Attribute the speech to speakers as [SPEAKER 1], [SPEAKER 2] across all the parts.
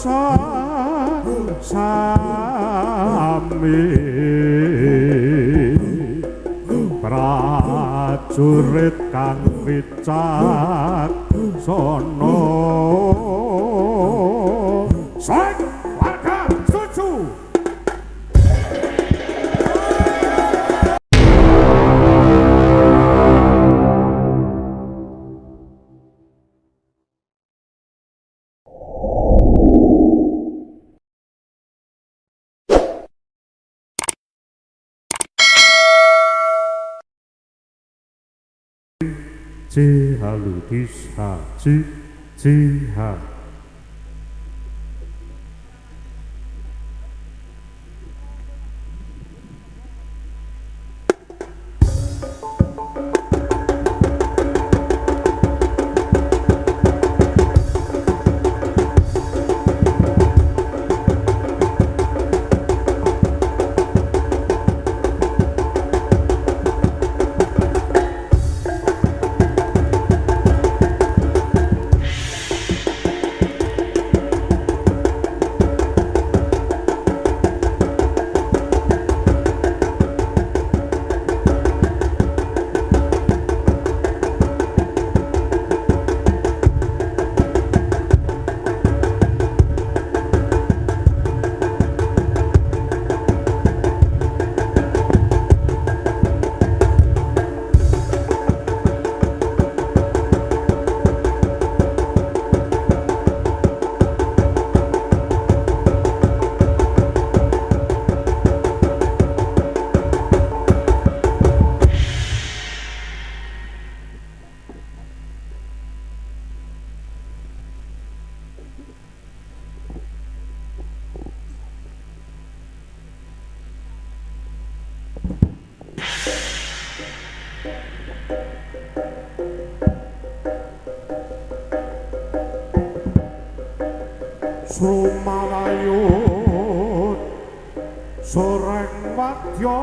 [SPEAKER 1] sami prajurit kang wicaksana sing warga setuju Cihaludisa Ciha Sumalayut soreng wadya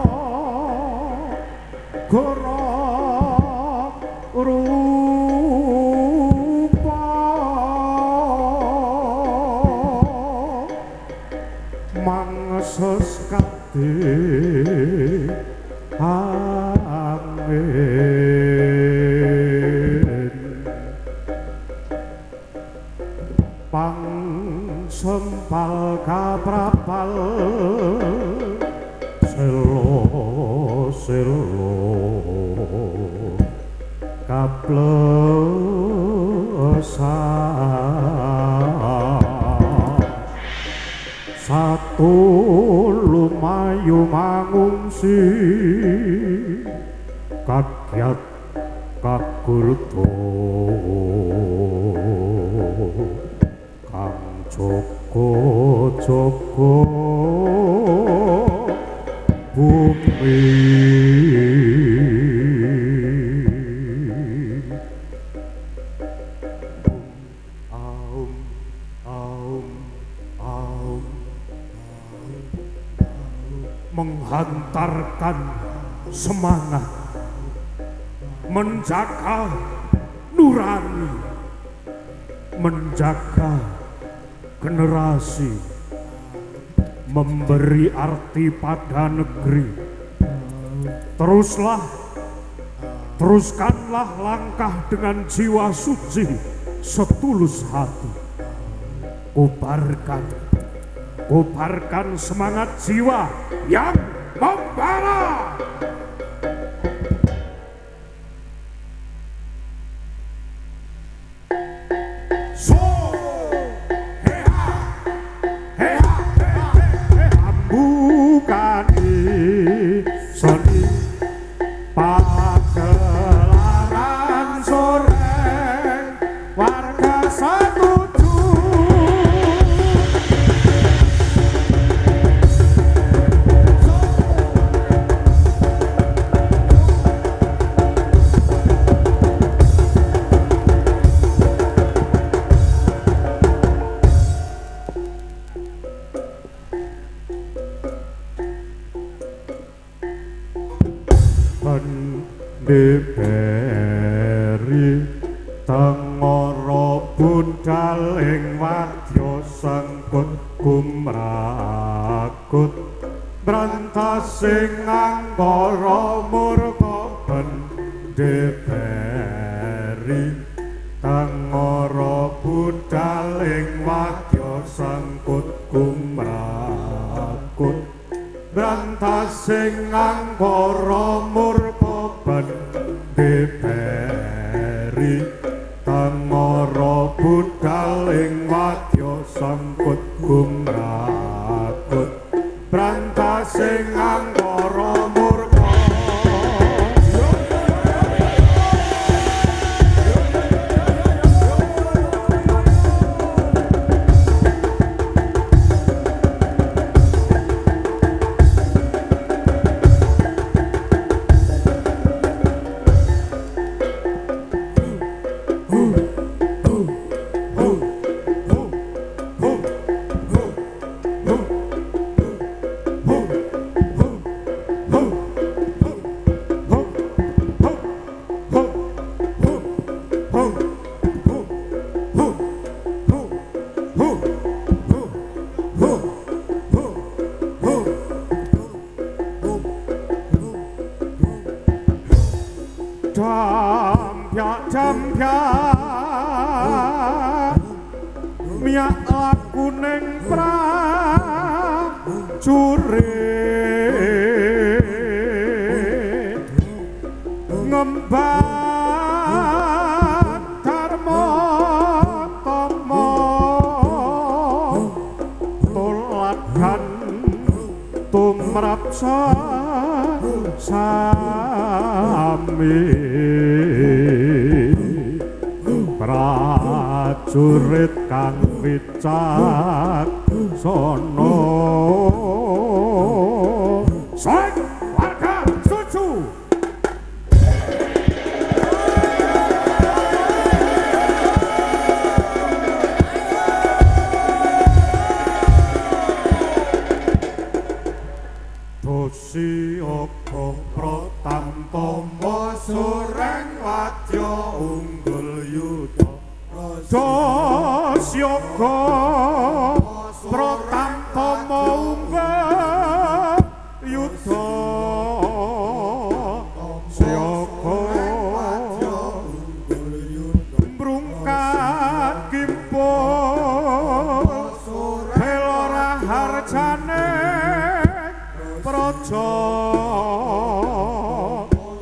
[SPEAKER 1] gorok rupa mangses kadhe angin pang sempal kaprapal selo kaplesan satu lumayu mangungsi kakyat kakurto kang Joko bumi menghantarkan semangat menjaga nurani menjaga generasi memberi arti pada negeri. Teruskanlah langkah dengan jiwa suci setulus hati. Kobarkan semangat jiwa yang membara. Beri tengara budal ing wadya sengko sing angkara murka bendeberi tangara budaling wadya sangkut kumrakut brantas sing angkara murka bendeberi tangara budaling wadya sangkut kumrakut brantas sing angkara murka miak laku ning prajurit ngembat dharma tama tuladan tumrap sami prajurit kang wicaksana sing warga setuju Dosiyaka Pratantama sureng wadya unggul yuda Dosiyaka Pratantama unggul yuda Siyaka mbrungkat kimpul bela harjane praja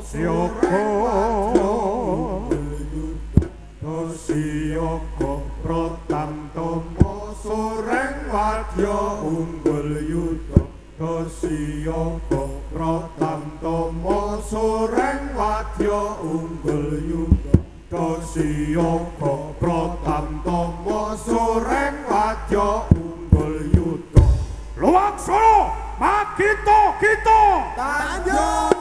[SPEAKER 1] Siyaka Dosiyaka Pratantama sureng wadya unggul yuda Dosiyaka Pratantama sureng wadya unggul yuda Dosiyaka Pratantama sureng wadya unggul yuda Luwaksana Makito kita Tanjung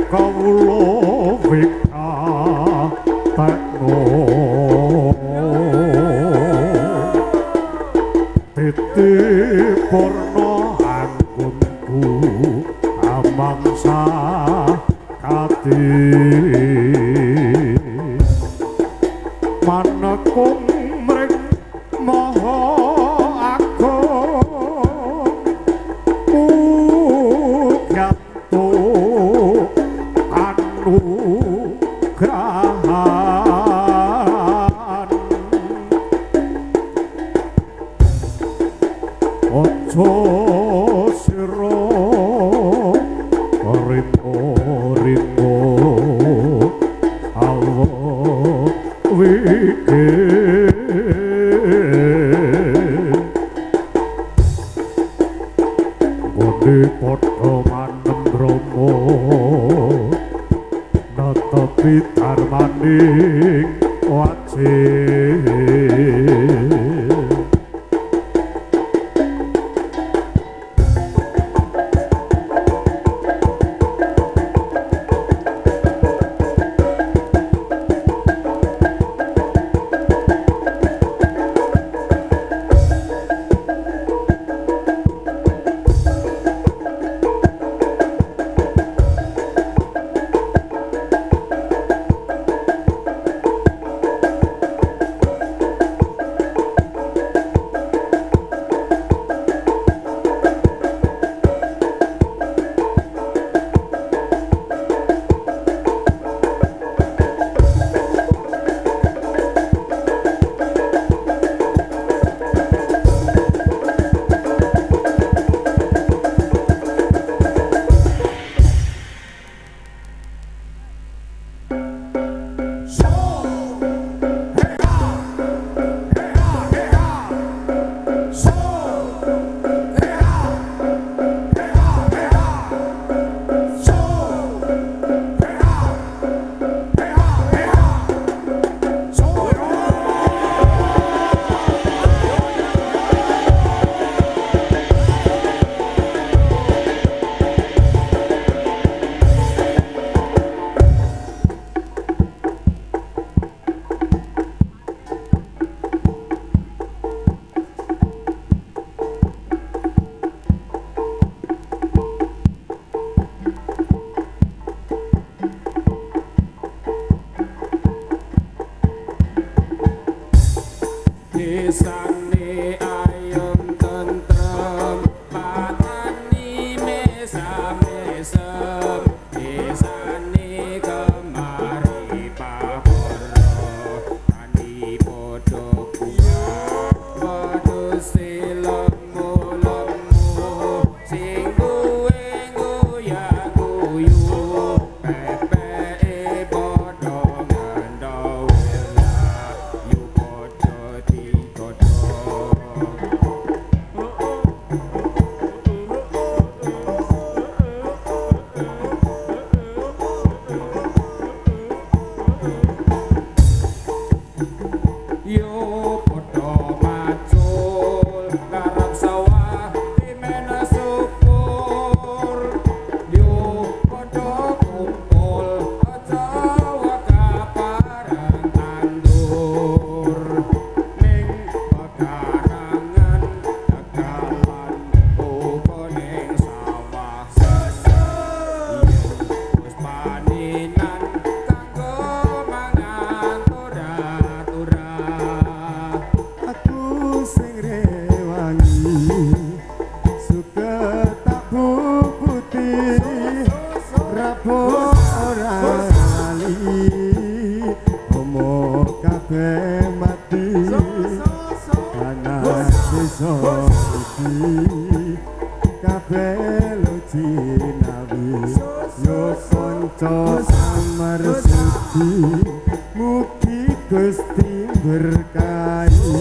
[SPEAKER 1] kawula wikatekno titip purna anggunku amangsa kati manekung mring maha agung mugyatu anugrahan ojo sira ringo awo wike Bode padha manem Rama netepi darmaning wajih
[SPEAKER 2] Desane ayem tentrem patani mesam-mesem desane kemari pahoro tani podo bunga wedhus lemu-lemu sing duwe goyang-guyu pepeke podo ngandha yu podo yo podo macul garap sawah dimena syukur yo podo kumpul aja kaparan tandur ning pekarangan tegalan uga ning sawah wis paninan kanggo mangan turah-turah
[SPEAKER 3] aku sing rewangi suka tak bubuti rapo ora lali omo kabeh mati panas iso iki kabeh luci nabi yo kanca samarsuti mugi Gusti berkahi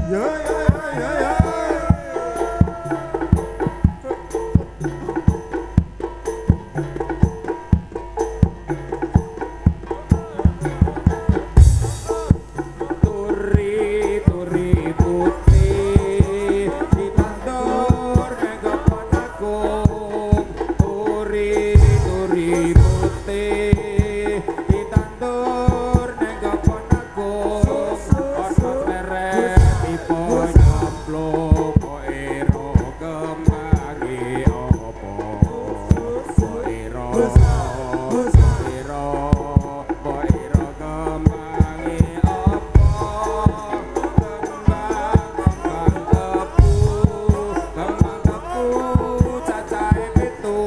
[SPEAKER 3] yo yo yo yo
[SPEAKER 2] turi putih ditandur nego panakum turi ribute ditandur neng kebon aku ono lereng ipo nyemplung kok ero kembangi opo kok ero kembangi opo kembang kepu cacahe pitu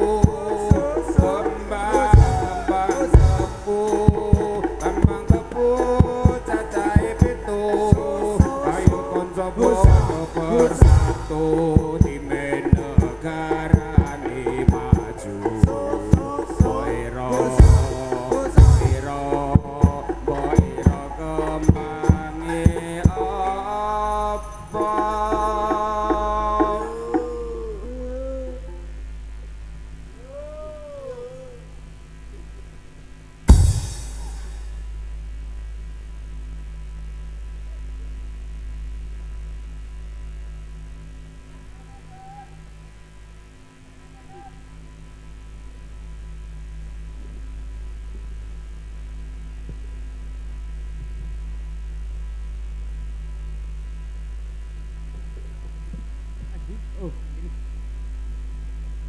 [SPEAKER 2] kembang kepu cacahe pitu ayo kanca padha bersatu time negarane maju boiro kembange apa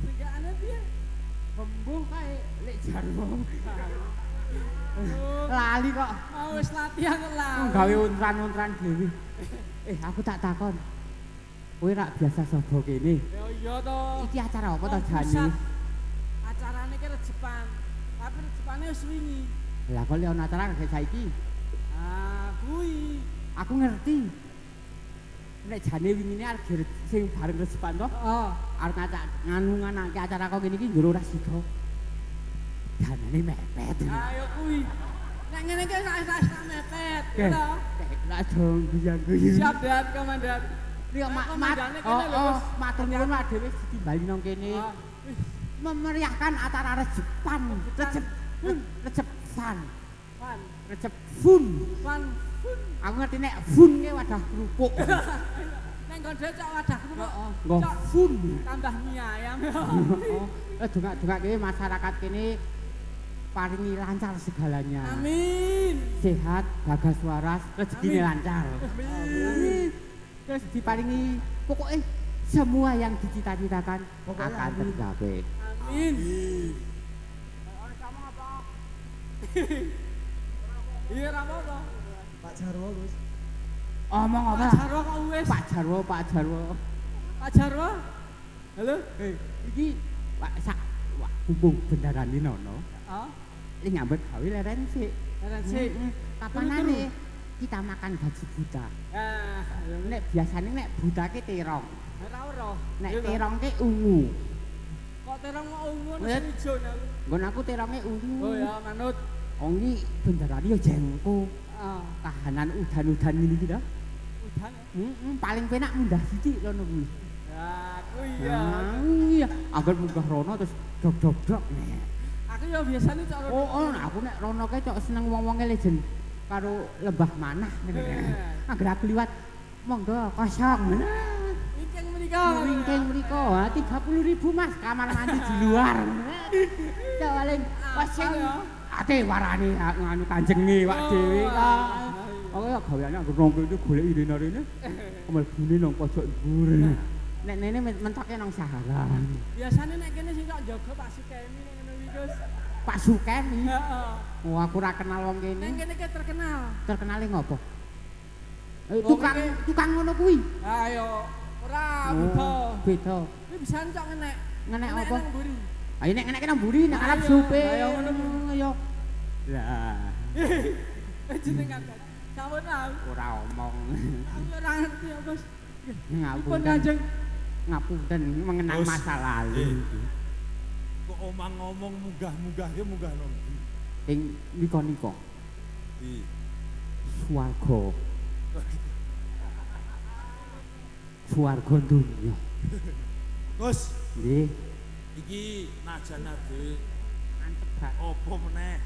[SPEAKER 4] Segaane piye?
[SPEAKER 5] Kembung kae lek jarwo. Lali kok.
[SPEAKER 4] Mau wis latihan kok lah.
[SPEAKER 5] Gawe untran-untran dhewe. Aku tak takon. Kowe rak biasa sapa kene?
[SPEAKER 4] Ya iya to.
[SPEAKER 5] Iki acara apa to
[SPEAKER 4] Pusat.
[SPEAKER 5] jane?
[SPEAKER 4] Acarane ki rejepan. Tapi rejepane wis wingi.
[SPEAKER 5] Lah kok lek ana acara kayak saiki?
[SPEAKER 4] Ah, kuwi.
[SPEAKER 5] Aku ngerti. Nek jane wingine arep sing bareng resepan to,
[SPEAKER 4] Heeh.
[SPEAKER 5] arep nganake acara kok ngene iki njero ora sida. Danane mepet.
[SPEAKER 4] Ayo kuwi. Nek ngene iki sak mepet.
[SPEAKER 5] Oke.
[SPEAKER 4] Lho.
[SPEAKER 5] Lah dong guyu-guyu.
[SPEAKER 4] Siap Dan Komandan.
[SPEAKER 5] Iya
[SPEAKER 4] Komandane kene lho, Bos.
[SPEAKER 5] matur nuwun Pak dhewe ditimbali nang kene.
[SPEAKER 4] Ah, wis.
[SPEAKER 5] Memeriahkan acara rejepan. Rejepan.
[SPEAKER 4] Wan.
[SPEAKER 5] Rejepun.
[SPEAKER 4] Wan.
[SPEAKER 5] Aku ngerti nek fun ki wadah kerupuk.
[SPEAKER 4] Nek gondhe cok wadah kerupuk.
[SPEAKER 5] Nggo
[SPEAKER 4] Cok,
[SPEAKER 5] fun.
[SPEAKER 4] tambah mie ayam.
[SPEAKER 5] Dongak-dongak kene masyarakat kene paringi lancar segalanya.
[SPEAKER 4] Amin.
[SPEAKER 5] Sehat, bagas waras, rezekine
[SPEAKER 4] Amin.
[SPEAKER 5] lancar.
[SPEAKER 4] Amin.
[SPEAKER 5] Terus diparingi pokoknya semua yang dicita-citakan akan tercapai.
[SPEAKER 4] Amin. Ono kamu apa? Iya ra apa-apa.
[SPEAKER 6] Pak Jarwo, Gus.
[SPEAKER 5] Omong apa?
[SPEAKER 4] Pak Jarwo kok wis.
[SPEAKER 5] Pak Jarwo.
[SPEAKER 4] Pak Jarwo. Halo?
[SPEAKER 5] Iki hubung bendaran ini nono.
[SPEAKER 4] Oh,
[SPEAKER 5] Ini nyambut gawe leren sik.
[SPEAKER 4] leren sik.
[SPEAKER 5] Kapanane kita makan gaji buta.
[SPEAKER 4] Ah,
[SPEAKER 5] Nek biasanya nek buta ki terong.
[SPEAKER 4] ora ora.
[SPEAKER 5] Nek terong ki ungu.
[SPEAKER 4] Kok terong mau ungu
[SPEAKER 5] Wet.
[SPEAKER 4] nang ijo aku.
[SPEAKER 5] Nggon aku terongnya ungu.
[SPEAKER 4] Oh ya, manut.
[SPEAKER 5] Ongi bendaran ya jengko.
[SPEAKER 4] Ah,
[SPEAKER 5] Kahanan udan-udan ini gitu.
[SPEAKER 4] udan.
[SPEAKER 5] Paling penak mundah sithik lono kuwi.
[SPEAKER 4] Ya, kuwi ya.
[SPEAKER 5] Iya, agar munggah rono terus dok.
[SPEAKER 4] Aku ya biasane cok
[SPEAKER 5] Aku nek rono kae cok seneng wong-wonge legend karo lembah manah ngene. Agar aku liwat monggo kosong.
[SPEAKER 4] Wingking menika.
[SPEAKER 5] Wingking mriko 30.000 Mas, kamar mandi di luar. Cok paling kosong. Ate warane nganu kanjenge wak dhewe kok. Aku ya gaweane anggo nang kene golek irene-irene. Mlebune nang pojok dhuwur. Nek nene mentoke nang saharan.
[SPEAKER 4] Biasane nek kene sing kok njaga Pak Sukemi ngono iki, Gus.
[SPEAKER 5] Pak Sukemi.
[SPEAKER 4] Heeh.
[SPEAKER 5] Oh, aku ora kenal wong
[SPEAKER 4] Neng
[SPEAKER 5] kene.
[SPEAKER 4] kene ki terkenal.
[SPEAKER 5] Terkenale ngopo?
[SPEAKER 4] Oh,
[SPEAKER 5] Tukang
[SPEAKER 4] kene.
[SPEAKER 5] tukang ngono kuwi.
[SPEAKER 4] Ayo, ora beda.
[SPEAKER 5] Beda.
[SPEAKER 4] Kuwi bisa cok ngenek.
[SPEAKER 5] Ngenek apa?
[SPEAKER 4] nang mburi.
[SPEAKER 5] Ayo nek ngenek nang mburi nek arep
[SPEAKER 4] Ayo,
[SPEAKER 5] supe.
[SPEAKER 4] ayo ngono.
[SPEAKER 5] Ayo. Lah,
[SPEAKER 4] Jenengan. Sampun aku.
[SPEAKER 5] ora omong.
[SPEAKER 4] Aku ora ngerti ya, Bos. Pun
[SPEAKER 5] Ngapunten.
[SPEAKER 4] Kanjeng.
[SPEAKER 5] Ngapunten mengenang
[SPEAKER 6] Bos.
[SPEAKER 5] masa lalu.
[SPEAKER 6] Kok omang ngomong munggah-munggah ya munggah nang ndi?
[SPEAKER 5] Ing nika-nika
[SPEAKER 6] Di
[SPEAKER 5] swarga. Swarga dunya.
[SPEAKER 6] Gus,
[SPEAKER 5] Nggih,
[SPEAKER 6] iki najan ade
[SPEAKER 5] mantep Pak.
[SPEAKER 6] opo meneh?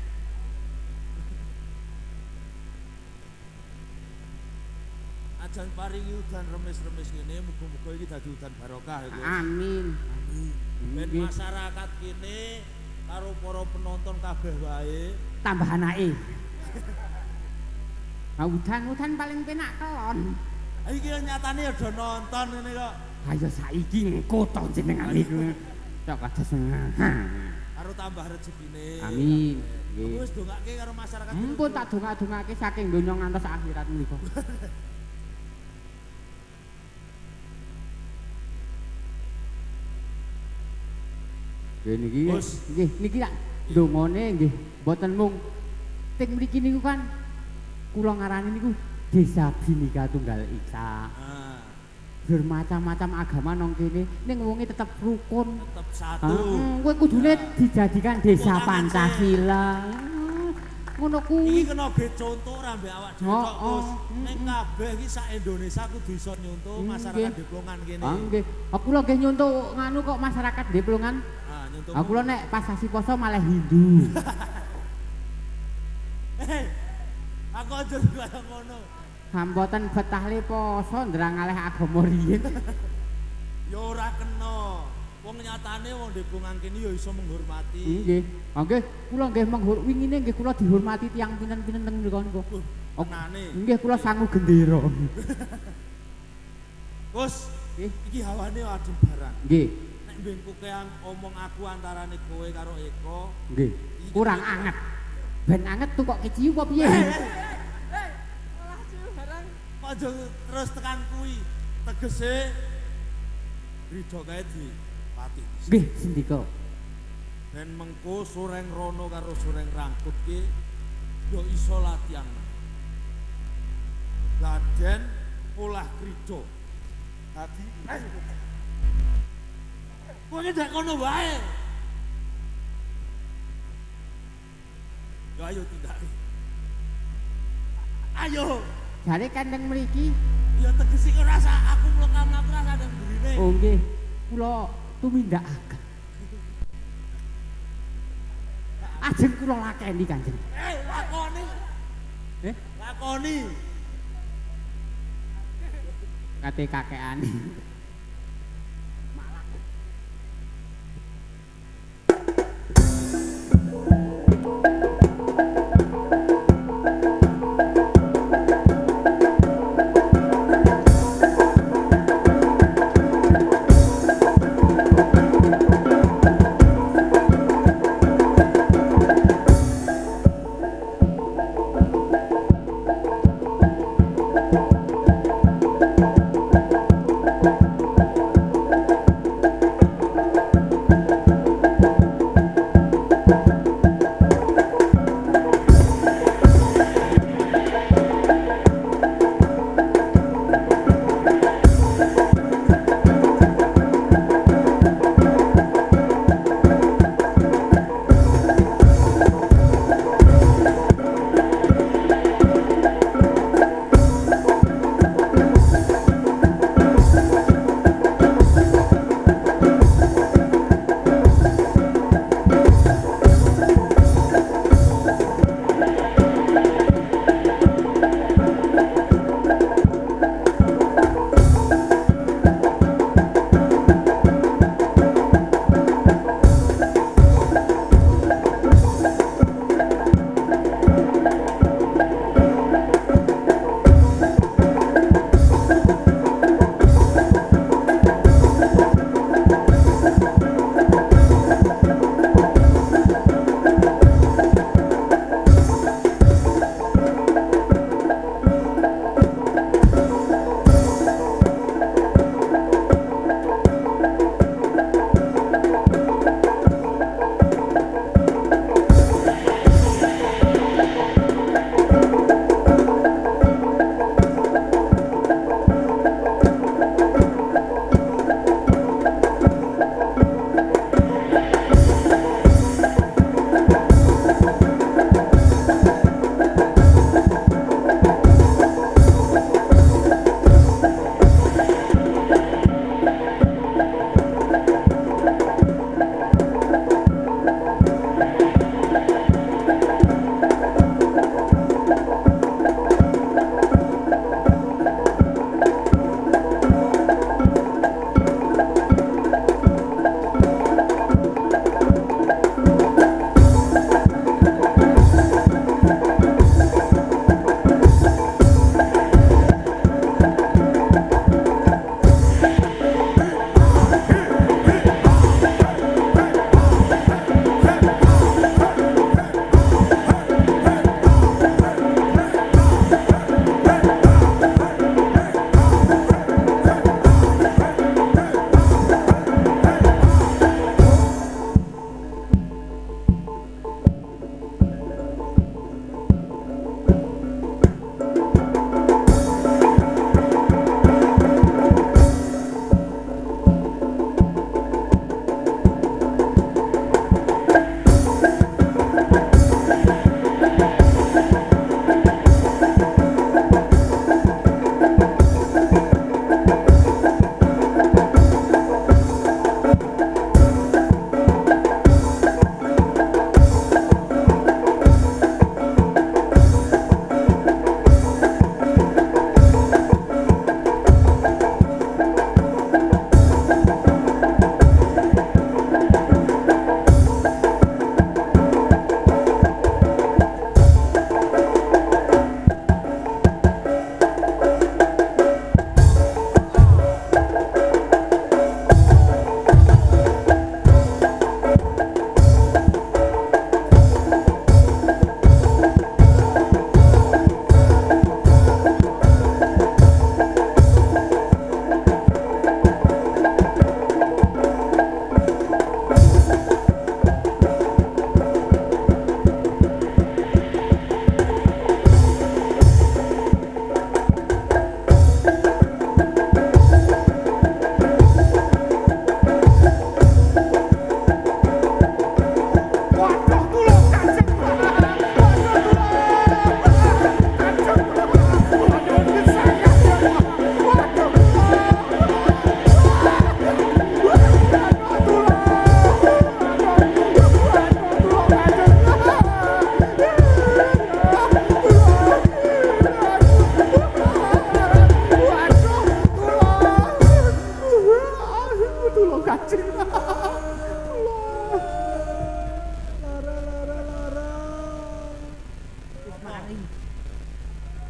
[SPEAKER 6] Ajan paringi udan remis-remis ngene muga-muga iki dadi udan barokah ya, Gus.
[SPEAKER 5] Amin.
[SPEAKER 6] Ben
[SPEAKER 5] Nggih.
[SPEAKER 6] masyarakat kene karo para penonton kabeh wae.
[SPEAKER 5] Tambah anake. Nah, udan paling penak kelon.
[SPEAKER 6] Iki nyatane ada nonton ngene kok.
[SPEAKER 5] Ayo saiki engko to jenengan iku. Cok kados.
[SPEAKER 6] Karo tambah rezekine.
[SPEAKER 5] Amin. Nggih.
[SPEAKER 6] Wis dongake karo masyarakat.
[SPEAKER 5] Mumpun tak dongak-dongake saking donya ngantos akhirat menika. Nggih niki. Nggih niki tak ndongane nggih mboten mung teng mriki niku kan kula ngarani niku Desa Bhinneka Tunggal Ika. Bermacam-macam agama nang kene ning wonge tetep rukun,
[SPEAKER 6] tetep satu.
[SPEAKER 5] Kowe kudune dijadikan desa Pancasila. Ngono kuwi.
[SPEAKER 6] Iki kena ge contoh ora mbek awak dhewe kok, Gus. Ning kabeh iki sak Indonesia kudu iso nyontoh masyarakat Deplongan kene.
[SPEAKER 5] Nggih. Aku lho nggih nyontoh nganu kok masyarakat Deplongan.
[SPEAKER 6] Nyontoh.
[SPEAKER 5] Aku lho nek pas sasi poso malah Hindu.
[SPEAKER 6] Aku aja kaya ngono.
[SPEAKER 5] Hamboten betah le poso ndrang ngalih agama riyin.
[SPEAKER 6] Ya ora kena. Wong nyatane wong Deplongan kene ya iso menghormati.
[SPEAKER 5] Nggih. Nggih, kula nggih wingine nggih kula dihormati tiyang pinten-pinten teng mriku niku.
[SPEAKER 6] Tenane.
[SPEAKER 5] Nggih kula sangu gendera.
[SPEAKER 6] Gus, iki hawane adem barang.
[SPEAKER 5] Nggih.
[SPEAKER 6] Nek mbengku keang omong aku antarane kowe karo Eko.
[SPEAKER 5] Nggih. Kurang anget. Ben anget tuh kok keciu apa piye?
[SPEAKER 4] Olah ciu barang.
[SPEAKER 6] Kok aja terus tekan kuwi. Tegese Ridho kae di pati.
[SPEAKER 5] Nggih, sendika.
[SPEAKER 6] Ben mengko Sureng Rono karo Sureng Rangkut ki ya iso latihan. Laden olah Ridho. Dadi kowe ndak kono wae. Ya ayo tindake. Ayo.
[SPEAKER 5] Jare kandeng mriki.
[SPEAKER 6] Ya tegese ora aku mlaku ora ada burine.
[SPEAKER 5] Oh nggih. Kula tumindakaken. Ajeng kula lakeni Kanjeng.
[SPEAKER 6] Lakoni. Lakoni.
[SPEAKER 5] Kate kakekane.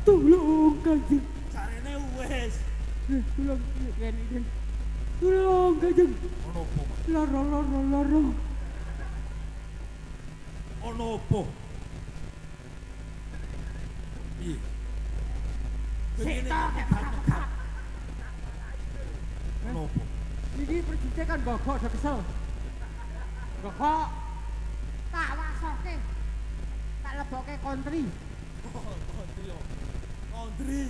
[SPEAKER 5] Tolong Kanjeng.
[SPEAKER 6] Jarene wis.
[SPEAKER 5] Tolong kene iki. Tolong Kanjeng.
[SPEAKER 6] Ono apa?
[SPEAKER 5] Lara.
[SPEAKER 6] Ono apa? Piye?
[SPEAKER 5] Sita kekat.
[SPEAKER 6] Ono apa?
[SPEAKER 5] Iki perjute kan gogok do kesel. Gogok. Tak wasoke. Tak leboke kontri.
[SPEAKER 6] Kontri.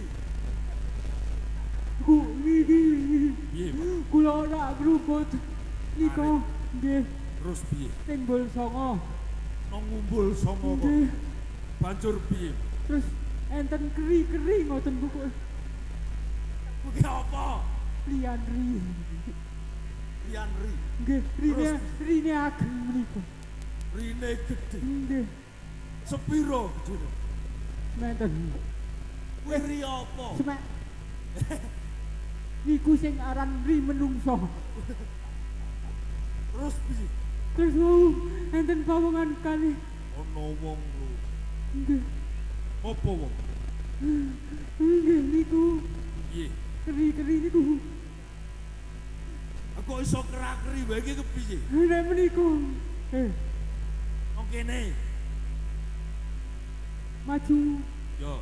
[SPEAKER 5] Ku niki.
[SPEAKER 6] Piye?
[SPEAKER 5] Kula ora grubut. Nika nggih
[SPEAKER 6] Terus piye?
[SPEAKER 5] timbul songo.
[SPEAKER 6] Nang ngumpul songo kok.
[SPEAKER 5] Nggih.
[SPEAKER 6] Banjur piye?
[SPEAKER 5] Terus enten keri-keri ngoten buku.
[SPEAKER 6] Kuwi apa?
[SPEAKER 5] Lianri.
[SPEAKER 6] Lianri.
[SPEAKER 5] Nggih, rine ageng menika.
[SPEAKER 6] Rine gedhe.
[SPEAKER 5] Nggih,
[SPEAKER 6] Sepiro gedhe?
[SPEAKER 5] menten.
[SPEAKER 6] Kuwi ri apa?
[SPEAKER 5] Semek. Niku sing aran ri menungso.
[SPEAKER 6] Terus piye?
[SPEAKER 5] Terus enten pawongan kali.
[SPEAKER 6] Ono wong lho.
[SPEAKER 5] Nggih,
[SPEAKER 6] Apa wong?
[SPEAKER 5] nggih niku
[SPEAKER 6] Piye?
[SPEAKER 5] keri-keri niku.
[SPEAKER 6] Aku iso kerak-keri wae iki kepiye?
[SPEAKER 5] Nek menika.
[SPEAKER 6] Nang kene.
[SPEAKER 5] Maju.
[SPEAKER 6] Yo,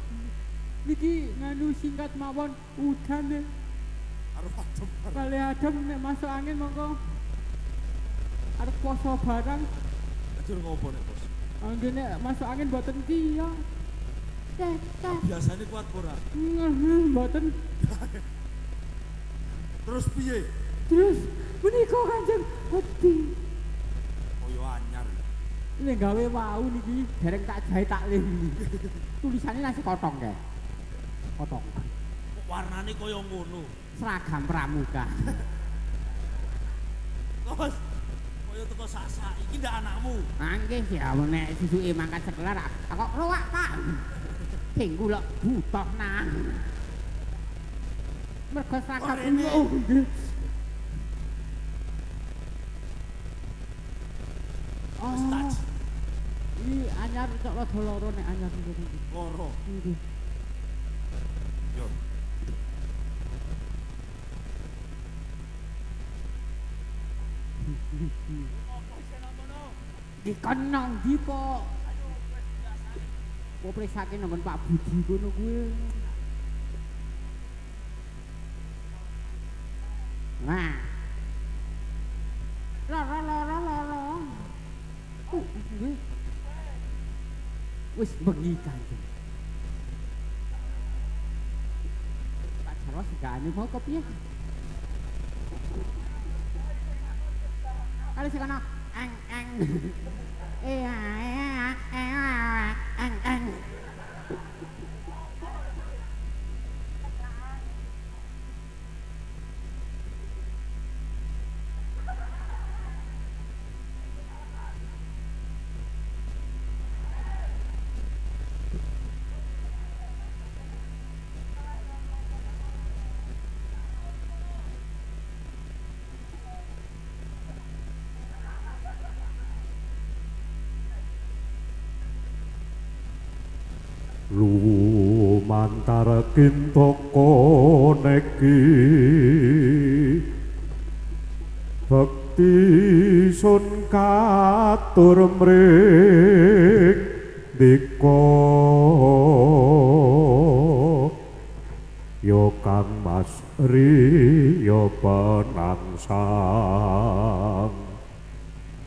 [SPEAKER 5] Niki nganu singkat mawon udan
[SPEAKER 6] arep adem.
[SPEAKER 5] kali adem nek masuk angin monggo arep poso barang.
[SPEAKER 6] Ajur ngopo nek, Bos?
[SPEAKER 5] Anggen nek masuk angin mboten ki ya. Teh.
[SPEAKER 6] Biasane kuat ora?
[SPEAKER 5] Mboten.
[SPEAKER 6] Terus piye?
[SPEAKER 5] Terus menika Kanjeng wedi.
[SPEAKER 6] Kaya anyar.
[SPEAKER 5] Ini gawe wau niki dereng tak jahit tak lim. Tulisannya nasi kotong kae. Kotong.
[SPEAKER 6] Kok warnane kaya ngono?
[SPEAKER 5] Seragam pramuka.
[SPEAKER 6] Bos, kaya teko sak-sak iki ndak anakmu.
[SPEAKER 5] Nggih ya nek susuke mangkat sekelar kok ruwak Pak. Sing kula butuh nang. Mergo seragam
[SPEAKER 6] Rene.
[SPEAKER 5] nggih.
[SPEAKER 6] Stach.
[SPEAKER 5] Ini anyar cok loro nek anyar niku.
[SPEAKER 6] Loro.
[SPEAKER 5] Nggih.
[SPEAKER 6] Yo.
[SPEAKER 5] Dikenang di po. Kok presake nang Pak Budi kono kuwi. Nah. Loro. Nggih. Wis bengi Kanjeng. Pak Jarwo segane mau kepiye? Kali sekono eng. Eng.
[SPEAKER 1] Lumantar kintoko neki bekti sun katur mring dika yo Kang Mas Riyo penangsang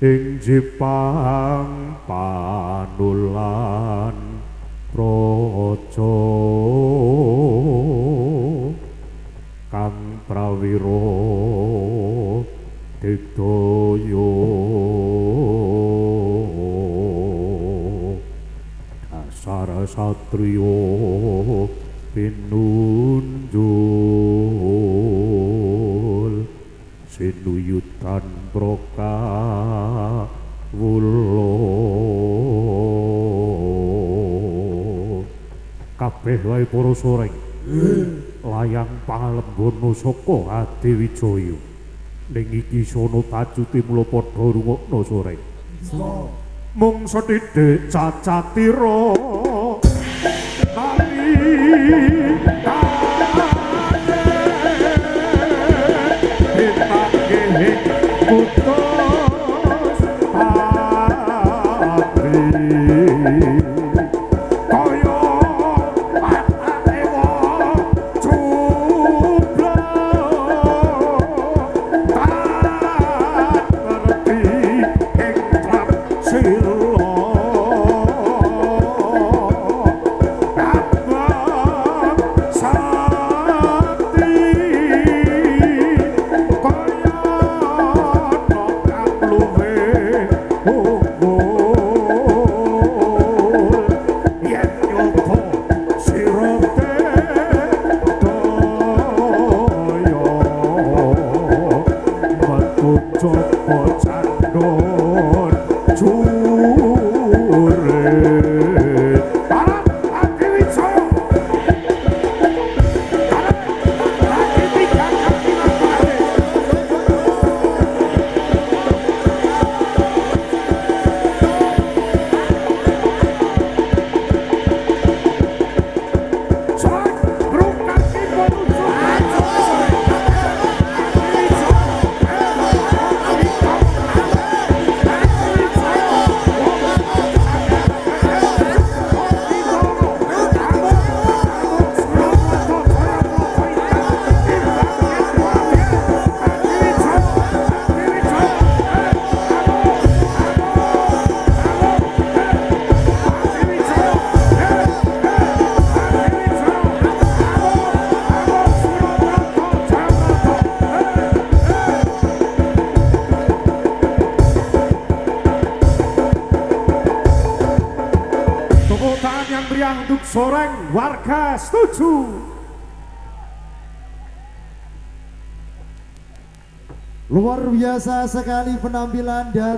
[SPEAKER 1] ing Jepang panulan Praja Kang Prawira Digdaya dasar satriya pinunjul sinuyutan Prakawula kabeh wae para soreng layang pangalembono saka Adewijaya ning iki sono tajuti mula padha rungokno soreng mung sethithik cacatira kali Untuk Soreng warga setuju.
[SPEAKER 3] Luar biasa sekali penampilan dari